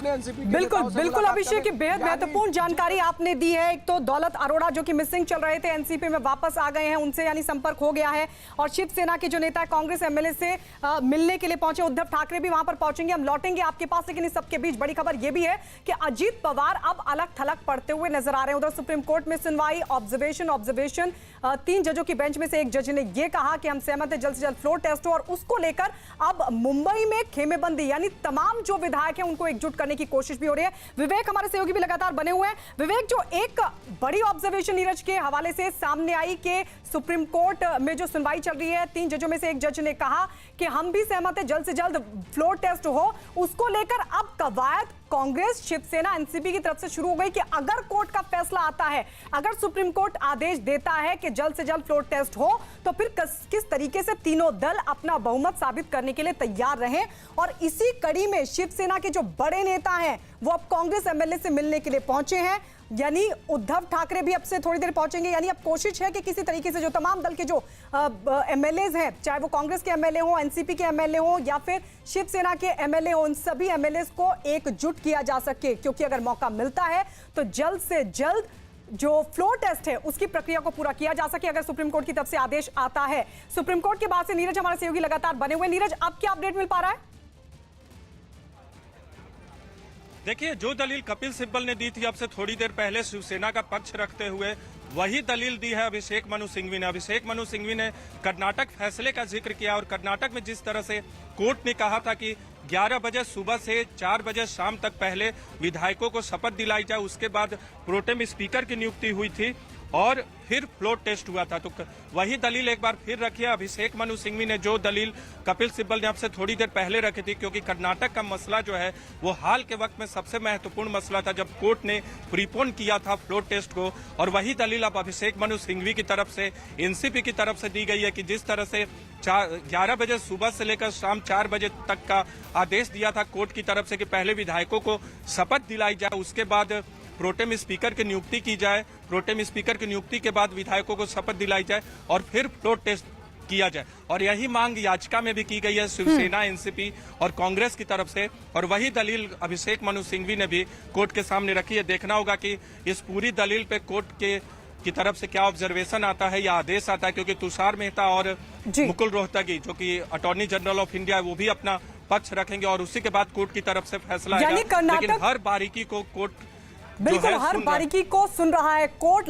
ने एनसीपी बिल्कुल बिल्कुल अभिषेक, बेहद महत्वपूर्ण जानकारी आपने दी है। एक तो दौलत अरोड़ा जो कि मिसिंग चल रहे थे, एनसीपी में वापस आ गए हैं, उनसे यानी संपर्क हो गया है। और शिवसेना के जो नेता कांग्रेस एमएलए से मिलने के लिए पहुंचे, उद्धव ठाकरे भी वहां पर पहुंचेंगे। हम लौटेंगे आपके पास, लेकिन इस सबके बीच बड़ी खबर यह भी है कि अजीत पवार अब अलग थलग पड़ते हुए नजर आ रहे हैं। उधर सुप्रीम कोर्ट में सुनवाई, ऑब्जर्वेशन 3 जजों की बेंच में से एक जज ने यह कहा कि हम सहमत हैं जल्द से जल्द फ्लोर टेस्ट हो, और उसको लेकर अब मुंबई में खेमेबंदी, यानी तमाम जो विधायक हैं उनको एकजुट करने की कोशिश भी हो रही है। विवेक हमारे सहयोगी भी लगातार बने हुए हैं। विवेक, जो एक बड़ी ऑब्जर्वेशन नीरज के हवाले से सामने आई कि सुप्रीम कोर्ट में जो सुनवाई चल रही है, 3 जजों में से एक जज ने कहा कि हम भी सहमत हैं जल्द से जल्द फ्लोर टेस्ट हो, उसको लेकर अब कवायद कांग्रेस, शिवसेना, एनसीपी की तरफ से शुरू हो गई कि अगर कोर्ट का फैसला आता है, अगर सुप्रीम कोर्ट आदेश देता है कि जल्द से जल्द फ्लोर टेस्ट हो, तो फिर किस तरीके से तीनों दल अपना बहुमत साबित करने के लिए तैयार रहे। और इसी कड़ी में शिवसेना के जो बड़े नेता हैं वो अब कांग्रेस एमएलए से मिलने के लिए पहुंचे हैं, यानी उद्धव ठाकरे भी अब से थोड़ी देर पहुंचेंगे। यानी अब कोशिश है कि किसी तरीके से जो तमाम दल के जो एमएलएज हैं, चाहे वो कांग्रेस के एमएलए हो, एनसीपी के एमएलए हो या फिर शिवसेना के एमएलए हो, उन सभी एमएलएज को एकजुट किया जा सके, क्योंकि अगर मौका मिलता है तो जल्द से जल्द जो फ्लोर टेस्ट है उसकी प्रक्रिया को पूरा किया जा सके, अगर सुप्रीम कोर्ट की तरफ से आदेश आता है। सुप्रीम कोर्ट के बाद से नीरज हमारे सहयोगी लगातार बने हुए। नीरज, अब क्या अपडेट मिल पा रहा है? देखिए, जो दलील कपिल सिब्बल ने दी थी अब से थोड़ी देर पहले शिवसेना का पक्ष रखते हुए, वही दलील दी है अभिषेक मनु सिंघवी ने। अभिषेक मनु सिंघवी ने कर्नाटक फैसले का जिक्र किया और कर्नाटक में जिस तरह से कोर्ट ने कहा था कि 11 बजे सुबह से 4 बजे शाम तक पहले विधायकों को शपथ दिलाई जाए, उसके बाद प्रोटेम स्पीकर की नियुक्ति हुई थी और फिर फ्लोर टेस्ट हुआ था। तो वही दलील एक बार फिर रखी है अभिषेक मनु सिंघवी ने, जो दलील कपिल सिब्बल ने अब से थोड़ी देर पहले रखी थी, क्योंकि कर्नाटक का मसला जो है वो हाल के वक्त में सबसे महत्वपूर्ण मसला था जब कोर्ट ने प्रीपोन किया था फ्लोर टेस्ट को। और वही दलील अब अभिषेक मनु सिंघवी की तरफ से, एनसीपी की तरफ से दी गई है कि जिस तरह से 11 बजे सुबह से लेकर शाम 4 बजे तक का आदेश दिया था कोर्ट की तरफ से कि पहले विधायकों को शपथ दिलाई जाए, उसके बाद प्रोटेम स्पीकर की नियुक्ति की जाए, प्रोटेम स्पीकर की नियुक्ति के बाद विधायकों को शपथ दिलाई जाए और फिर फ्लोर टेस्ट किया जाए। और यही मांग याचिका में भी की गई है शिवसेना, एनसीपी और कांग्रेस की तरफ से, और वही दलील अभिषेक मनु सिंघवी ने भी कोर्ट के सामने रखी है। देखना होगा कि इस पूरी दलील पे कोर्ट की तरफ से क्या ऑब्जर्वेशन आता है या आदेश आता है, क्योंकि तुषार मेहता और मुकुल रोहतगी जो कि अटॉर्नी जनरल ऑफ इंडिया है, वो भी अपना पक्ष रखेंगे और उसी के बाद कोर्ट की तरफ से फैसला आएगा। लेकिन हर बारीकी को कोर्ट बिल्कुल हर बारीकी को सुन रहा है कोर्ट।